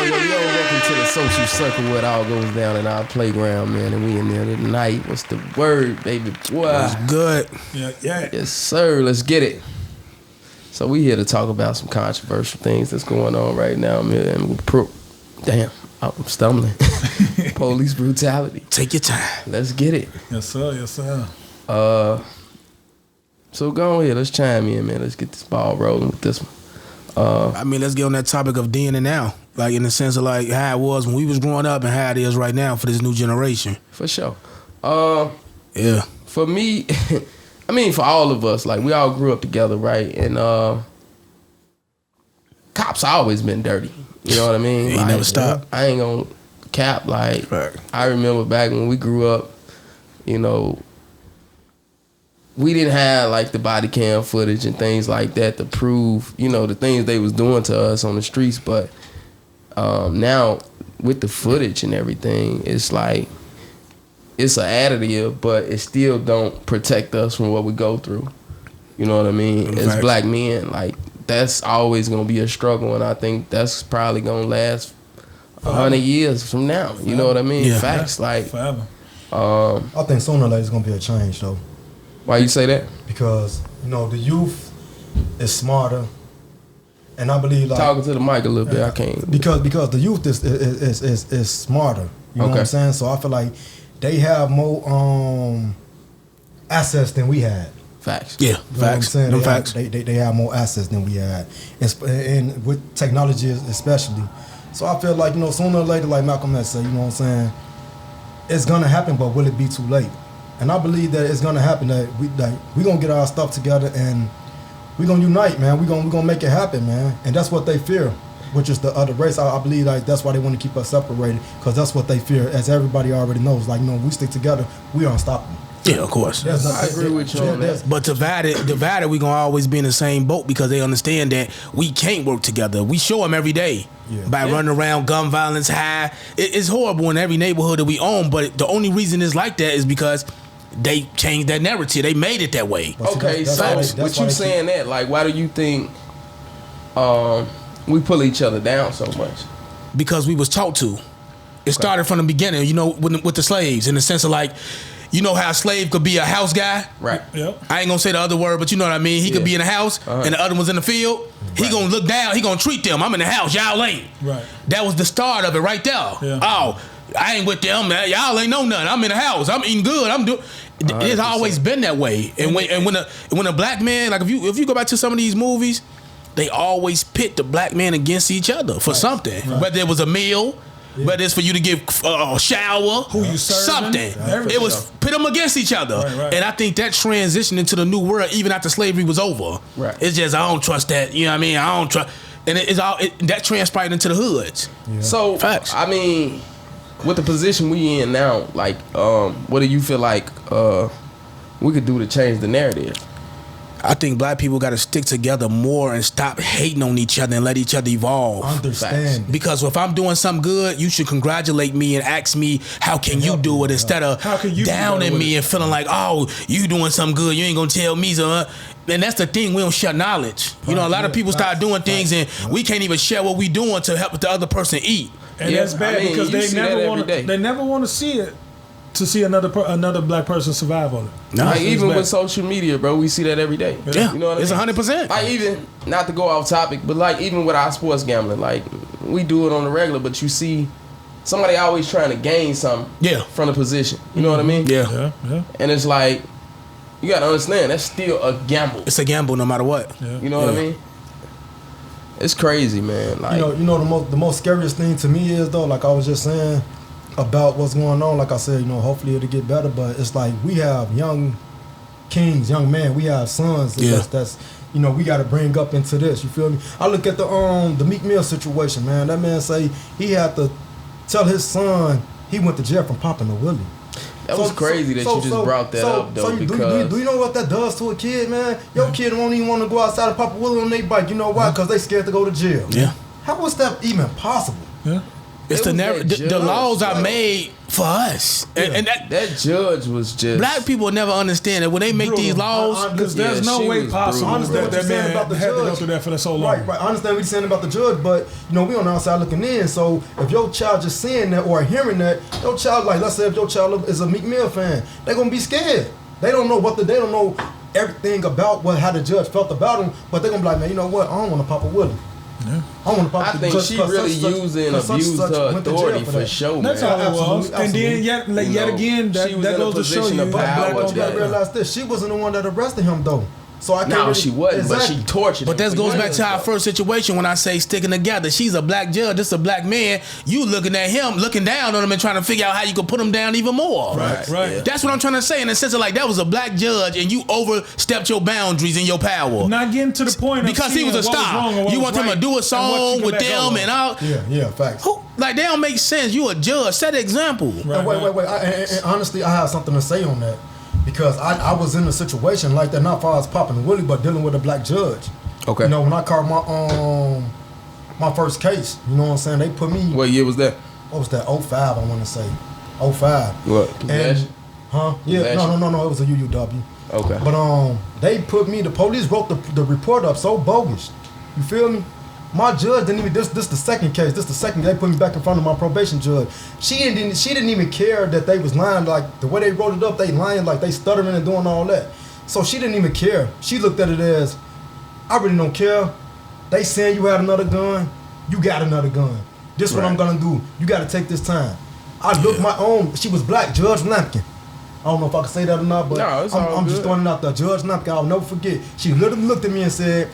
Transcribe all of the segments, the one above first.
Welcome to the social circle where it all goes down in our playground, man. And we in there tonight. What's the word, baby? Boy. Good. Yeah. Yes, sir. Let's get it. So we here to talk about some controversial things that's going on right now, man. Damn, I'm stumbling. Police brutality. Take your time. Let's get it. Yes, sir. Yes, sir. So go ahead. Let's chime in, man. Let's get this ball rolling with this one. Let's get on that topic of then and now. Like, in the sense of, like, how it was when we was growing up and how it is right now for this new generation. For sure. Yeah. For me, I mean, for all of us, like, we all grew up together, right? And cops always been dirty. You know what I mean? Ain't never stopped. I ain't gonna cap. Like, Right. I remember back when we grew up, you know, we didn't have like the body cam footage and things like that to prove, you know, the things they was doing to us on the streets. But now with the footage and everything, it's like it's an additive, but it still don't protect us from what we go through. You know what I mean? As black men, like, that's always gonna be a struggle, and I think that's probably gonna last 100 years from now. You know what I mean? Yeah. Facts, like Forever. I think sooner or later it's gonna be a change though, why you say that? because the youth is smarter, and I believe like Talking to the mic a little bit, I can't. because the youth is smarter. You know what Okay. I'm saying? So I feel like they have more assets than we had. Facts. Yeah. You know what I'm Facts. saying? Them They facts. they have more assets than we had, and with technology especially. So I feel like sooner or later, like Malcolm X said, you know what I'm saying, it's gonna happen, but will it be too late? And I believe that it's gonna happen. That we gonna get our stuff together and we gonna unite, man. We gonna make it happen, man. And that's what they fear, which is the other race. I believe like that's why they want to keep us separated, because that's what they fear. As everybody already knows, like we stick together, we are unstoppable. Yeah, of course. There's I agree with you on that. But divided, we gonna always be in the same boat because they understand that we can't work together. We show them every day by running around, gun violence high. It's horrible in every neighborhood that we own. But the only reason it's like that is because they changed that narrative. They made it that way. Okay, That's so why with they you keep- saying that, like, why do you think we pull each other down so much? Because we was taught to. It started from the beginning, with the slaves, in the sense of like, how a slave could be a house guy. Right. Yep. I ain't gonna say the other word, but you know what I mean. He could Yeah. be in the house and the other one's in the field. He gonna look down. He gonna treat them. I'm in the house. Y'all ain't. Right. That was the start of it right there. Yeah. Oh, I ain't with them. Man. Y'all ain't know nothing. I'm in the house. I'm eating good. I'm doing. It's always been that way. And when a black man, like if you go back to some of these movies, they always pit the black man against each other for something. Right. Whether it was a meal. Yeah. Whether it's for you to give a shower, who you serving, something. It was pit them against each other, right. And I think that transitioned into the new world even after slavery was over. Right. It's just I don't trust that. You know what I mean? I don't trust, and that transpired into the hoods. Yeah. So, Facts. I mean, with the position we in now, like, what do you feel like we could do to change the narrative? I think black people got to stick together more and stop hating on each other and let each other evolve. Understand. Because if I'm doing something good, you should congratulate me and ask me, how can you do it, instead of How can you downing me and feeling like, oh, you doing something good, you ain't gonna tell me so. And that's the thing, we don't share knowledge. A lot of people start doing things and we can't even share what we doing to help the other person eat. And Yeah, that's bad, I mean, because you they see that never every want day. to. They never want to see it. To see another black person survive on it. No, Like, even bad. with social media, bro, we see that every day. Yeah, You know what I it's mean? 100%. Like, even, not to go off topic, but like, even with our sports gambling, like, we do it on the regular, but you see somebody always trying to gain something from the position. You know what I mean? Yeah. Yeah. And it's like, you gotta understand, that's still a gamble. It's a gamble no matter what. Yeah. You know what I mean? It's crazy, man. Like, the most scariest thing to me is though, like I was just saying about what's going on. Like I said, hopefully it'll get better. But it's like we have young kings, young men. We have sons. That's we got to bring up into this. You feel me? I look at the Meek Mill situation, man. That man say he had to tell his son he went to jail from popping a willie. that was crazy that you just brought that up, though, because do you know what that does to a kid, man? Your kid won't even want to go outside and pop a willie on their bike. You know why? Because they scared to go to jail. Yeah. How was that even possible? Yeah. It's It the was that the judge, laws are like- made for us. And That judge was just black people never understand that when they make these laws. Because there's no she way was possible I understand what that you're saying man about the had to go judge. through that for so long. Right. I understand what you're saying about the judge, but we on the outside looking in. So if your child just seeing that or hearing that, your child, like let's say if your child is a Meek Mill fan, they're gonna be scared. They don't know they don't know everything about how the judge felt about him, but they're gonna be like, man, you know what? I don't want to pop a Willie. Yeah. I want to pop. I think she really used and abused her authority for sure, That's man. all it was. Absolutely. And then yet You know, again, she was that in a goes to show position you of that power black on You gotta that- black. realize this. She wasn't the one that arrested him though. So I can't. No, really, she wasn't, but she tortured But him that for goes back years, to our though. first situation when I say sticking together. She's a black judge, this is a black man. You looking at him, looking down on him and trying to figure out how you can put him down even more. Right. Yeah. That's what I'm trying to say in the sense of like that was a black judge and you overstepped your boundaries and your power. Not getting to the point of Because he was a seeing what star. wrong or what You was want him to right do a and what song you with can let go them of. and all. Yeah, facts. Who, like they don't make sense. You a judge. Set an example. Right. And wait. And honestly, I have something to say on that because I was in a situation like that, not far as popping Willie, but dealing with a black judge. Okay. You know, when I caught my first case, you know what I'm saying? They put me. What year was that? What was that? 05, I want to say. 05. What? And, Possession? huh? Yeah. Possession? No. It was a UUW. Okay. But they put me. The police wrote the report up so bogus. You feel me? My judge didn't even. This the second case. This the second. They put me back in front of my probation judge. She didn't even care that they was lying. Like the way they wrote it up, they lying. Like they stuttering and doing all that. So she didn't even care. She looked at it as, I really don't care. They saying you had another gun. You got another gun. This what I'm gonna do. You got to take this time. I looked my own. She was black, Judge Lampkin. I don't know if I can say that or not, but No, it's all I'm just good. throwing it out there. Judge Lampkin, I'll never forget. She literally looked at me and said,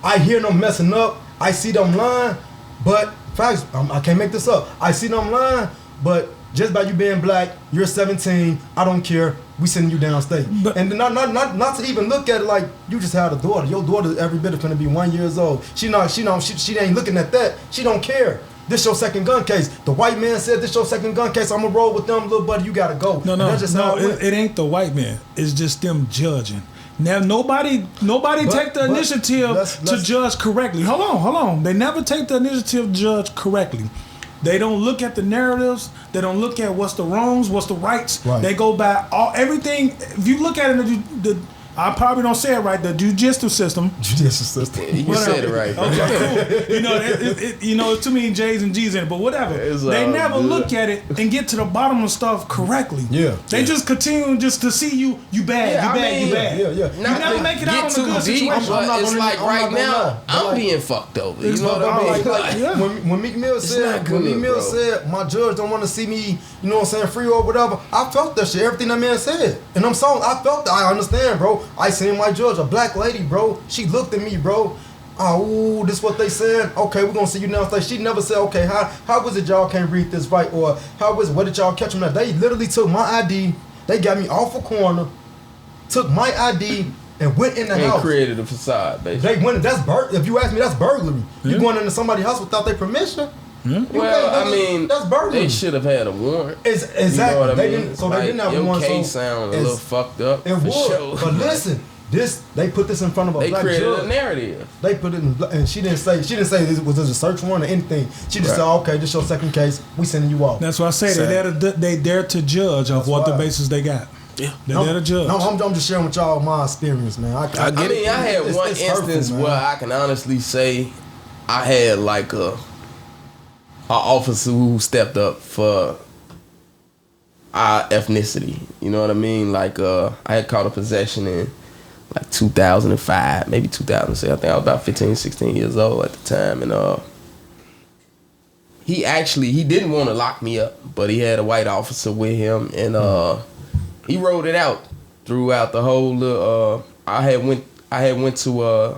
I hear them messing up. I see them lying, but facts, I can't make this up. I see them lying, but just by you being black, you're 17. I don't care. We sending you downstate. But- And not to even look at it like you just had a daughter. Your daughter every bit is gonna be 1 year old. She ain't looking at that. She don't care. This your second gun case. The white man said this your second gun case. I'ma roll with them, little buddy. You gotta go. No, And that's just how it went. it ain't the white man. It's just them judging. Now nobody take the but initiative let's- to judge correctly. Hold on. They never take the initiative to judge correctly. They don't look at the narratives. They don't look at what's the wrongs, what's the rights. Right. They go by everything. If you look at it, I probably don't say it right. The judicial system. Judicial system. You said it right. bro. Okay, cool. It's too many J's and G's in it, but whatever. It's They all never good. look at it and get to the bottom of stuff correctly. Yeah. They just continue just to see you bad, Yeah, you I bad, mean, you bad. Yeah. You Not never to make it out get on a too good deep, situation. but not it's gonna- like I'm right not gonna now, lie. But I'm like- being fucked over. You It's know what I about- mean? like- yeah. When Meek Mill not said, good, bro. said, my judge don't want to see me, you know what I'm saying, free or whatever, I felt that shit, everything that man said. And them songs, I felt that. I understand, bro. I seen my judge, a black lady, bro. She looked at me, bro. Oh, this what they said? Okay, we're gonna see you now. She never said, okay, how was it y'all can't read this right? Or how was it, what did y'all catch them at? They literally took my ID, they got me off a corner, took my ID, and went in the And house. created a facade, basically. They went. If you ask me, that's burglary. You going into somebody's house without their permission? You Well, can't- I mean, that's burglary. they should have had a warrant. Exactly. You know what I They mean? didn't. So Like, they didn't have your one. case So sound a it's- little fucked up. It for would. sure. But listen, they put this in front of a They black created judge. a narrative. They put it in, and she didn't say this was a search warrant or anything. She just Right. said, okay, this your second case. We sending you off. That's why I say Sad. they dare to judge of That's what the why. basis they got. Yeah. They're there to judge. No, I'm just sharing with y'all my experience, man. I had one it's hurtful, instance man. where I can honestly say I had like a officer who stepped up for our ethnicity. You know what I mean? Like I had caught a possession in like 2005, maybe 2006. I think I was about 15, 16 years old at the time, and he didn't want to lock me up, but he had a white officer with him, and he wrote it out throughout the whole. I had went to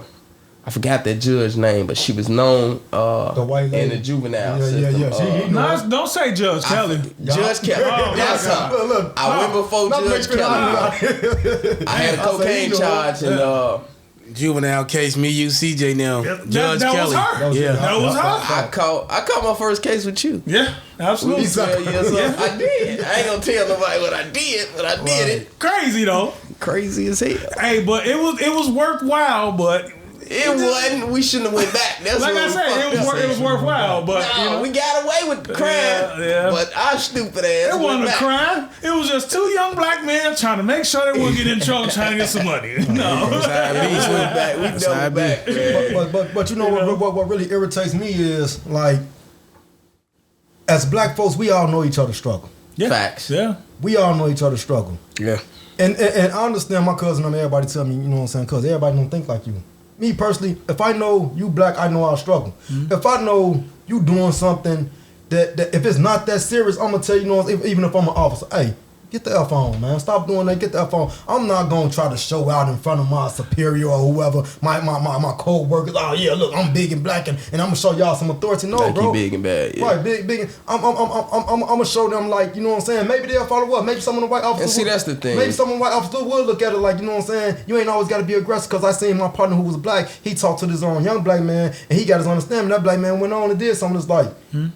I forgot that judge name, but she was known The white in lady. the juvenile Yeah, system. yeah. He No, don't say Judge Kelly. Judge Kelly. Oh, That's my her. Look, I went before not Judge making Kelly. I had a I say cocaine he know. charge and Juvenile case, me, you, CJ now. Judge that Kelly. was her. Yeah. That was her. I caught my first case with you. Yeah, absolutely. You 12 years old. I did. I ain't gonna tell nobody what I did, but I did it. Crazy though. Crazy as hell. Hey, but it was worthwhile. But It wasn't. We shouldn't have went back. That's Like what I said, it was worthwhile, but No, you know, we got away with the crime. Yeah. But our stupid ass. it wasn't went a back. crime. It was just two young black men trying to make sure they wouldn't get in trouble trying to get some money. No. We went back. We doubled back, man. But you know what really irritates me is like, as black folks, we all know each other's struggle. Yeah. Facts. Yeah. We all know each other's struggle. Yeah. And I understand my cousin and everybody tell me, you know what I'm saying, because everybody don't think like you. Me personally, if I know you black, I know our struggle. If I know you doing something that if it's not that serious, I'm gonna tell you, you know, even if I'm an officer, hey, get the F on, man. Stop doing that. Get the F on. I'm not gonna try to show out in front of my superior or whoever, my co-workers. Oh yeah, look, I'm big and black and I'm gonna show y'all some authority. No, Like bro. you big and bad. Yeah. Right, big. I'm gonna show them, like, you know what I'm saying. Maybe they'll follow up. Maybe some of the white officers. And see, would- that's the thing. Maybe some of the white officers would look at it like, you know what I'm saying. You ain't always got to be aggressive. Because I seen my partner who was black. He talked to this young black man, and he got his understanding. That black man went on and did something that's like,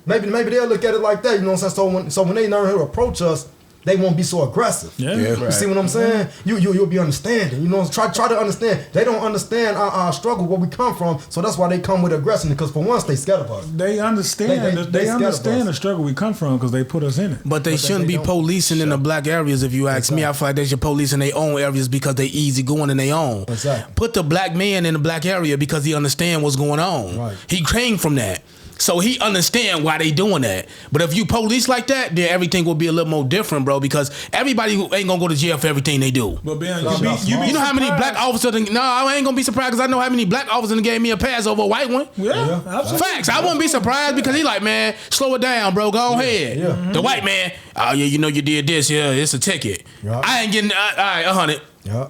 maybe they'll look at it like that. You know what I'm saying. So when they learn how to approach us, they won't be so aggressive. Yeah. You see what I'm saying? You'll be understanding. You know, try to understand. They don't understand our struggle, where we come from. So that's why they come with aggression. Because for once, they scared of us. They understand. They They scared of understand us. the struggle we come from because they put us in it. But they shouldn't be don't. policing in the black areas. If you ask me, I feel like they should police in their own areas because they easy going in their own. Exactly. Put the black man in the black area because he understand what's going on. Right. He came from that. So he understand why they doing that. But if you police like that, then everything will be a little more different, bro. Because everybody who ain't gonna go to jail for everything they do. But Ben, No, no, you be You know how many surprised. black officers? No, I ain't gonna be surprised because I know how many black officers gave me a pass over a white one. Yeah, absolutely. Facts. I wouldn't be surprised because he like, man, slow it down, bro. Go ahead. Yeah. Mhm. The white man, oh yeah, you know you did this. Yeah, it's a ticket. Yeah. I ain't getting. All right, 100. Yeah.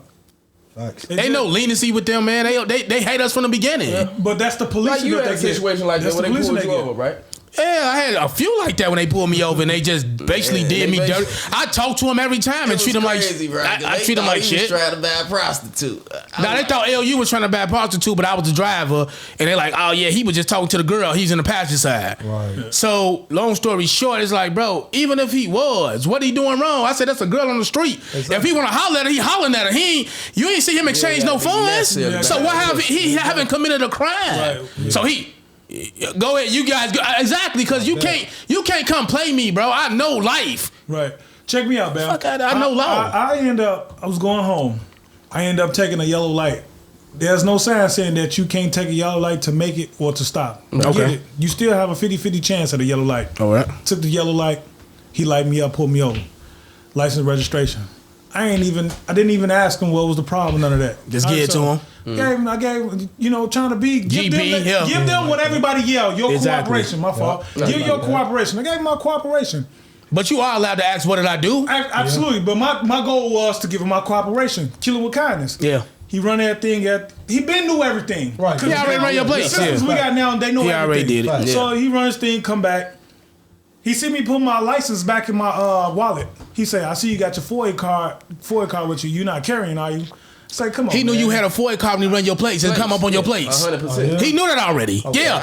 Facts. Ain't no leniency with them, man. They hate us from the beginning. But that's the Like policing you that had they a get. situation like that That's when the they policing pulled you get. over, right? Yeah, I had a few like that when they pulled me over and they just basically Man, did they me basically- dirty. I talk to them every time and treat them like crazy, bro. I treat them like He was shit. trying to buy a prostitute. Now they thought LU was trying to buy a prostitute, but I was the driver, and they like, oh yeah, he was just talking to the girl. He's in the passenger side. Right. So long story short, it's like, bro, even if he was, what he doing wrong? I said that's a girl on the street. Exactly. If he want to holler at her, he hollering at her. You ain't see him exchange no gotta be funds. necessary. So what have he haven't committed a crime? Right. So he. Go ahead, you guys. Exactly, because you can't come play me, bro. I know life. Right. Check me out, man. Fuck out of- I know law. I was going home. I ended up taking a yellow light. There's no sign saying that you can't take a yellow light to make it or to stop. I Okay. get it. You still have a 50-50 chance at a yellow light. All right. Took the yellow light. He lighted me up, pulled me over. License, registration. I didn't even ask him what was the problem, none of that. Just give it to him. I gave, trying to be give GP, yeah. give them what everybody yell. Your Exactly. cooperation, my fault. Give your cooperation. I gave him my cooperation. But you are allowed to ask, what did I do? Absolutely. But my goal was to give him my cooperation. Kill him with kindness. Yeah. He run everything he been knew everything. Right. 'Cause He already ran your place, The systems yeah. we got now, they know He everything. already did it. Right. Yeah. So he runs thing, come back. He see me put my license back in my wallet. He say, I see you got your FOIA card with you. You not carrying, are you? It's like, come on. He knew man. you had a FOIA card when he run your place and come up on your plates. 100%. He knew that already. Yeah.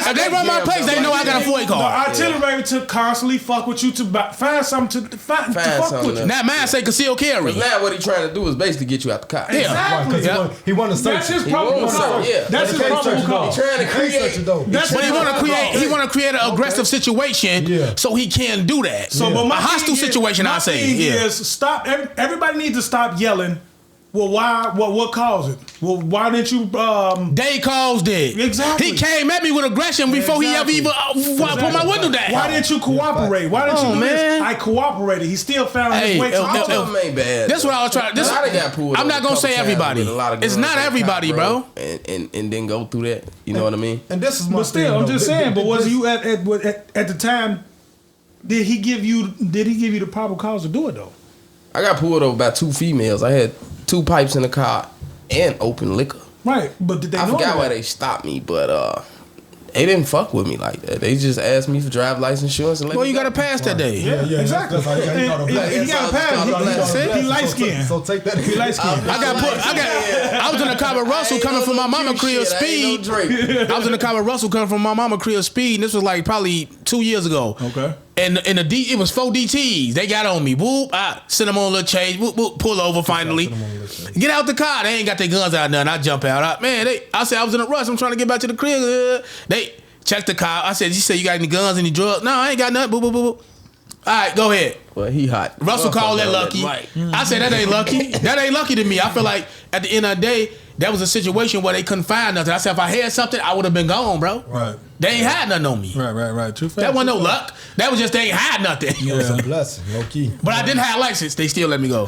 If they run my place, they know I got a FOIA The card. artillery to constantly fuck with you to find something to fuck something with you. to- Now mine say conceal carry. But now what he trying to do is basically get you out the car. Yeah. Exactly. Yeah. He want to search. That's his it. probable won't cause. search, yeah. That's his He can't probable search it though. cause. He trying to He can't create- search it though. That's But he his want to probable create. cause. He want to create an aggressive situation, Yeah. so he can do that. So, but my a hostile thing is- situation, my I say. thing Yeah. is stop. Everybody needs to stop yelling. Well, why? What caused it? Well, why didn't you? They caused it. Exactly. He came at me with aggression before he ever even put my window down. Why didn't you cooperate? Why didn't Come you on, do this? man. I cooperated. He still found Hey, his way to if- All if- of them ain't bad. That's what I was trying. This, A lot of got pulled I'm over not gonna a say couple times everybody. with a lot of It's girls not on top, everybody, bro. And then go through that. You know what I mean? And this is my But still, thing, I'm though. just saying. But was This- you at the time? Did he give you the proper cause to do it though? I got pulled over by two females. I had 2 pipes in the car and open liquor. Right. But did they? I know forgot that? why they stopped me, but they didn't fuck with me like that. They just asked me for drive license insurance and let Well, me you go. got to pass that day. Yeah, exactly. That's how he got a black. He got a pass. He light skinned. So take that. He light skinned. I was in the car with Russell coming from my mama crib speed. I was in the car with Russell coming from my mama crib speed, and this was like probably 2 years ago. Okay. And it was 4 DTs. They got on me. Whoop, I sent them on a little change. Whoop, whoop, pull over finally. Get out the car. They ain't got their guns out nothing. I jump out. I said I was in a rush. I'm trying to get back to the crib. They checked the car. I said, you say you got any guns, any drugs? No, I ain't got nothing. Boop, boop, boop, boop. All right, go ahead. Well, he hot. Russell called that lucky. I said that ain't lucky. That ain't lucky to me. I feel like at the end of the day, that was a situation where they couldn't find nothing. I said if I had something, I would have been gone, bro. Right. They ain't had nothing on me. Right. Too fast. That wasn't no luck. That was just they ain't had nothing. It was a blessing, low key. But I didn't have a license. They still let me go.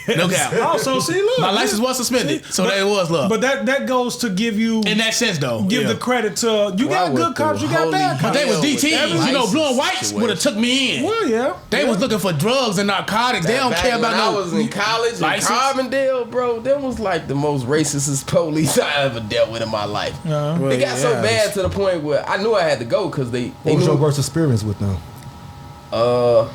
No doubt. Also, see, look. My license was suspended, so that was love. But that goes to give you In that sense, though. give the credit to you got good cops, you got bad But cops. they was DTs. You know, blue and whites situation. would have took me in. Well, yeah. They was looking for drugs and narcotics. They don't Back care about when no. I was in college in license. Carbondale, bro. Them was like the most racist police I ever dealt with in my life. They got so bad to the point where I knew I had to go because they What was knew. your worst experience with them? I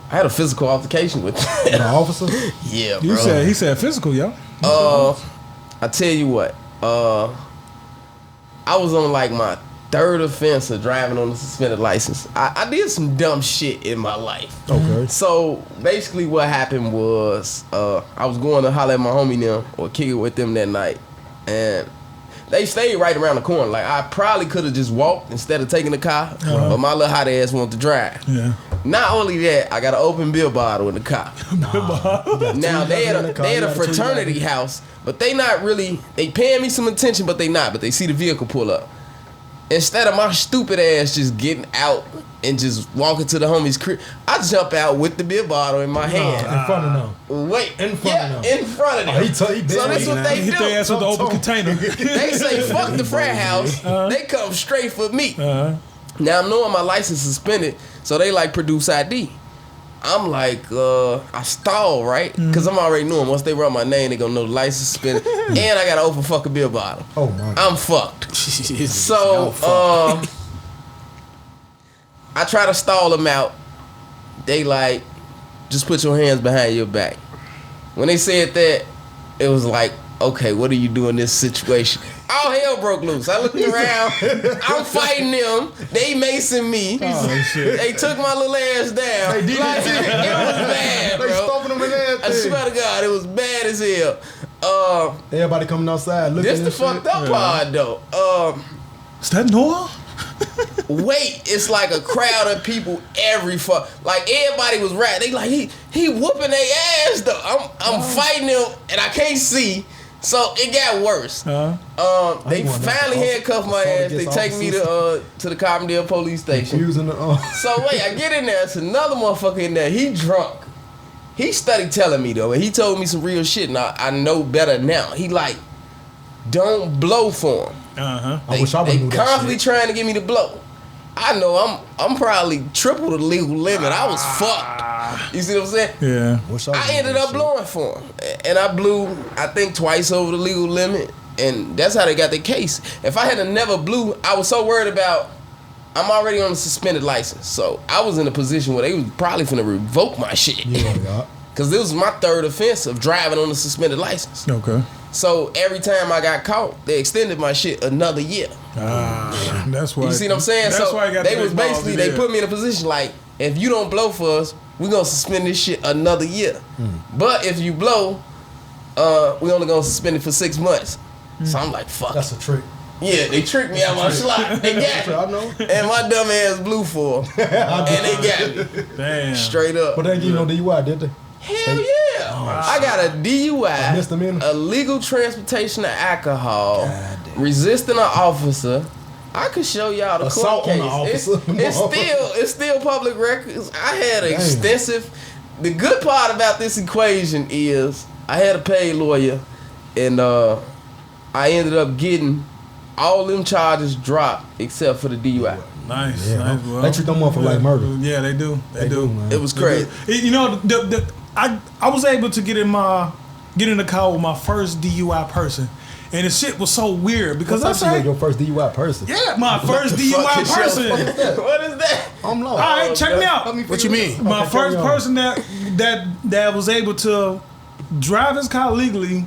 had a physical altercation with The them. officer? Yeah, You bro. said he said physical, yo. I tell you what. I was on like my third offense of driving on a suspended license. I did some dumb shit in my life. Okay. So basically, what happened was I was going to holler at my homie them or kick it with them that night, and they stayed right around the corner. Like I probably could have just walked instead of taking the car, but my little hot ass wanted to drive. Yeah. Not only that, I got an open beer bottle in the car. Now they had a fraternity house, but they not really. They paying me some attention, but they not. But they see the vehicle pull up. Instead of my stupid ass just getting out and just walking to the homie's crib, I jump out with the beer bottle in my hand. In front of them. Wait, In front of them. in front of them. Oh, he So this what they Hit do. their ass with the open Don't- container. They say fuck the frat house. They come straight for me. Now knowing my license suspended, so they like produce ID. I'm like, I stall, right? Because I'm already knowing once they run my name, they gonna know the license suspended, and I got an open fucking beer bottle. Oh my. I'm fucked. So I try to stall them out. They like, just put your hands behind your back. When they said that, it was like, okay, what do you do in this situation? All hell broke loose. I looked around. I'm fighting them. They macing me. Oh, shit. They took my little ass down. They did Like, it. it was bad, They bro. stomping them in everything. I swear to God, it was bad as hell. Everybody coming outside looking This and the shit. fucked up part though. Is that Noah? Wait, it's like a crowd of people every like everybody was right. They like he whooping their ass though. I'm fighting them and I can't see, so it got worse. They want that finally to handcuffed my assault ass. They against take me to the Carbondale police station. Using the, So wait, I get in there. It's another motherfucker in there. He drunk. He started telling me though, and he told me some real shit. And I know better now. He like, don't blow for him. Uh-huh. I wish I would They knew that constantly shit. trying to get me to blow. I know I'm probably triple the legal limit. I was fucked. You see what I'm saying? Yeah. Wish I would've ended knew up that blowing for him, and I blew I think twice over the legal limit, and that's how they got the case. If I had never blew, I was so worried about. I'm already on a suspended license, so I was in a position where they was probably finna revoke my shit. shit. Yeah. Cause this was my third offense of driving on a suspended license. Okay. So every time I got caught, they extended my shit another year. That's why. You see what I'm saying? That's so why I got they the was big balls basically in they there. put me in a position like, if you don't blow for us, we gonna suspend this shit another year. But if you blow, we only gonna suspend it for 6 months. So I'm like, fuck. That's a trick. Yeah, they tricked me out my slot. They got I me. know. And my dumb ass blew for 'em. And they got me. Damn. Straight up. But they give you no DUI, did they? Hell yeah. I got a DUI, A misdemeanor? illegal transportation of alcohol, resisting an officer. I could show y'all the Assault court on the case. officer. It's still public records. I had an Damn. extensive. The good part about this equation is I had a paid lawyer, and I ended up getting all them charges dropped except for the DUI. Nice. Yeah, Nice. they treat them motherfuckers like murder. Yeah, they do. They do. man. It was crazy. You know, I was able to get in the car with my first DUI person, and the shit was so weird because I What's actually said, your first DUI person? yeah, my first Fuck DUI yourself. person. What is that? I'm lost. All right, check me out. What you mean? My Okay, first carry on. person that was able to drive his car legally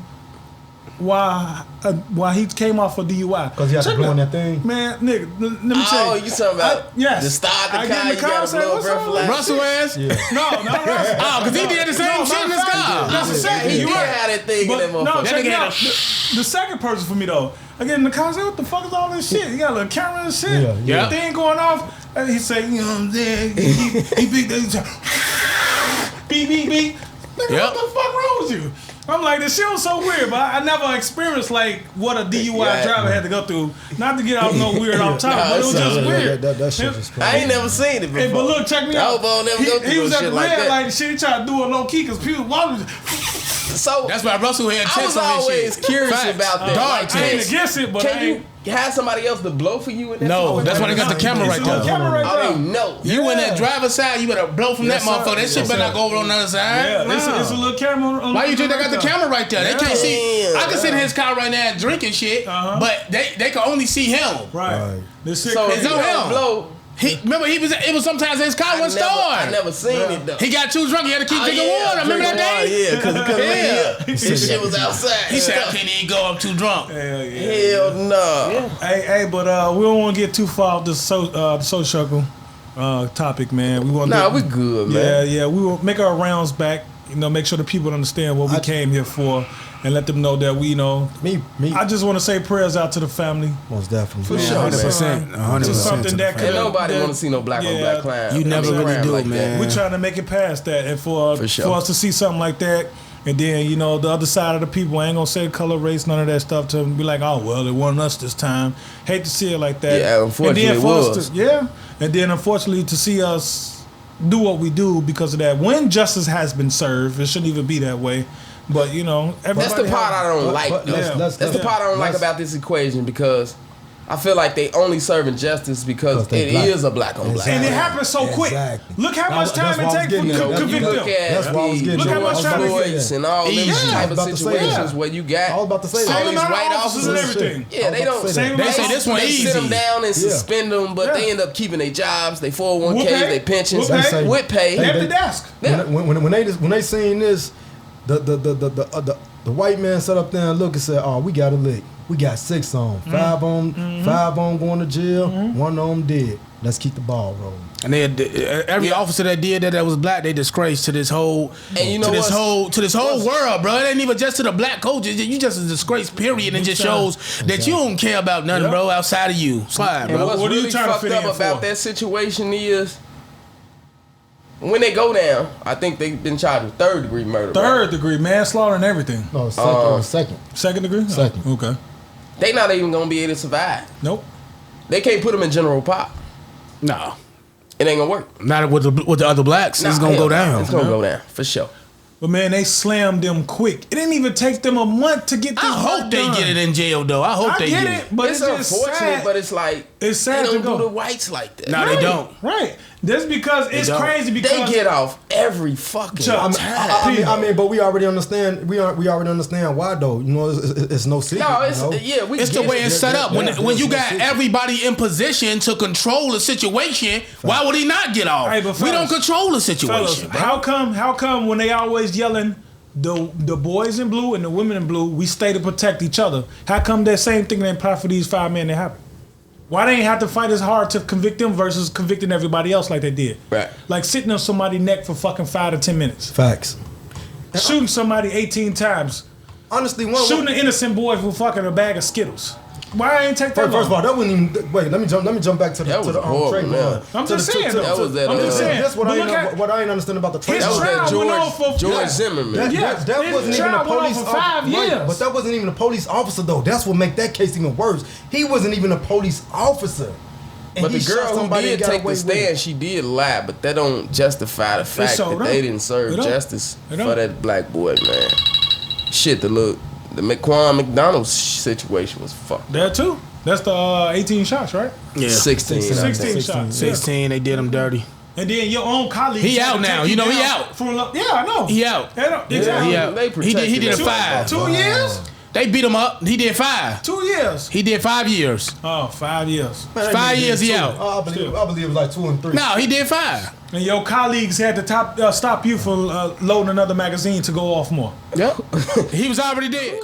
why he came off for DUI. Because he had to Check blow it in out. that thing? Man, nigga, let me tell you. You talking about yes. the start the I car, get in you the car gotta and say, blow a "What's up?" breathalyzer. Russell ass? Yeah. No, not Russell. Oh, because he did the same shit in his car. That's the second. He You did right. have that thing in But that no, motherfucker. check That it nigga out. had The second person for me though, I get in the car and say, what the fuck is all this shit? You got a little camera and shit. Yeah, yeah. The thing going off. And he say, you know what I'm saying? He beat that. Beep, beep, beep. Nigga, Yep. what the fuck wrong with you? I'm like, this shit was so weird, but I never experienced like what a DUI Yeah. driver had to go through. Not to get out no weird off topic, but it was just weird. That shit was crazy. I ain't never seen it before. Hey, but look, check me I out. hope I don't never go through He was no at the shit like red that. light and shit. He tried to do it low key because people walking. So That's why Russell had I checks was on his always shit. curious Facts. about that. Dog Like, I ain't checks. against it, but I can ain't. you have somebody else to blow for you in that? No, situation? that's why they got the camera right It's a little there. camera right I there. didn't know. You in that driver's side, you better blow from Yes, that motherfucker. sir. That shit Yes, better sir. not go over on the other side. Yeah, it's a little camera. On Why you think they got the right there. camera right there? They can't see. Damn. I can sit in his car right now and drinking shit, but they can only see him. Right. Right. This shit So crazy. It's on him. blow. Remember, it was sometimes his car wouldn't I start. never seen it though. He got too drunk. He had to keep drinking water. Remember that day? Yeah, because Yeah. this shit was outside. He said, "I can't even go. I'm too drunk." Hell yeah. Hell no. Hey, but we don't want to get too far off the social topic, man. We want. Nah, we good, man. Yeah. We will make our rounds back. You know, make sure the people understand what we came here for, and let them know that we, you know. Me. I just want to say prayers out to the family. Most definitely. For sure, man. 100%. 100% Just something to the that family. And could. nobody that- want to see no black on yeah. black crime. You never really crime do, like that. man. We're trying to make it past that, and for sure. us to see something like that, and then you know the other side of the people, I ain't gonna say color, race, none of that stuff, to be like, oh well, it wasn't us this time. Hate to see it like that. Yeah, unfortunately and then for it us was. and then unfortunately to see us do what we do because of that. When justice has been served, it shouldn't even be that way. But you know, That's the part I don't like. but though. let's- That's the part I don't like about this equation because I feel like they only serving justice because they it black. is a black on black. and it Exactly. happens so quick. Exactly. Look how much That's time what I it was takes getting to at. convict You them. look at That's what I was the getting at. Look how much George time it Floyds takes. and all Easy. these Yeah, type I of was about to say situations that. where you got I was about to say all that. Same these amount of white officers and officers. everything. Yeah, they don't. Same They amount say of this one They easy. sit them down and Yeah. suspend them, but they end up keeping their jobs, their 401ks, With pay. their pensions, With pay. with pay. At the desk. Yeah. When they seen this, the white man sat up there and looked and said, "Oh, we got a lick. We got 6 on, 5 on, 5 on going to jail, 1 on dead. Let's keep the ball rolling." And every officer that did that was black, they disgraced to this whole And you know to this what's- whole world, bro. It ain't even just to the black coaches. You just a disgrace, period. And it just shows that you don't care about nothing, Yep. bro, outside of you. Slide, And bro. what's What are you really trying to fucked fit up in about for? that situation is when they go down, I think they've been charged with 3rd-degree murder. right? 3rd degree manslaughter and everything. No, second. 2nd degree. Second. Oh, okay. They not even gonna be able to survive. Nope. They can't put them in general pop. No, It ain't gonna work. not with the other blacks. It's Nah, gonna hell go no. down. It's gonna go down for sure. But man, they slammed them quick. It didn't even take them a month to get this I hope work they done. get it in jail, though. I hope I they get get it, but It's it's just unfortunate, sad. but it's like It's sad they to don't go. do the whites like that. Nah, they don't. Right. That's because it's don't. crazy They because get off every fucking Chuck, time. I mean, but we already understand. We already understand why though. You know, it's no secret. No, it's you know? yeah. We It's the get way it. it's set up. When you yeah, got yeah. everybody in position to control the situation, why would he not get off? Hey, but We don't fellas- control the fellas, situation, bro. how come when they always yelling the boys in blue and the women in blue, we stay to protect each other? How come that same thing didn't apply for these 5 men that happened? Why they ain't have to fight as hard to convict them versus convicting everybody else like they did? Right. Like sitting on somebody's neck for fucking 5 to 10 minutes. Facts. Shooting somebody 18 times. Honestly, Shooting an innocent boy for fucking a bag of Skittles. Why I ain't take that First of long? all, that wasn't even. Wait, let me jump back to That the was horrible, trade man. I'm To just the- saying, to- though. That was that, I'm just saying. That's what But I look at- ain't understand about the trade. His That was trial that went on for George Zimmerman. That, Yeah, that his wasn't even a trial went on police for 5 years. Right, but that wasn't even a police officer though. That's what make that case even worse. He wasn't even a police officer. And But he the shot girl who somebody did and got take away the with it. stand, she did lie, but that don't justify the fact so that don't. they didn't serve It don't. justice It don't. for that black boy, man. Shit, the McQuan McDonald's situation was fucked. There too. That's the 18 shots, right? Yeah. 16. I 16 think. shots. 16, they did him dirty. And then your own colleagues. He had out to now. take You know he down out. Yeah, I know. He out. Exactly. He out. They He did a protected 5. 2 years? They beat him up. He did 5. 2 years. He did 5 years. Oh, 5 years. Man, that 5 nigga years, did he two. out. I believe it was like 2 and 3. No, he did 5. And your colleagues had to stop you from loading another magazine to go off more. Yep. He was already dead.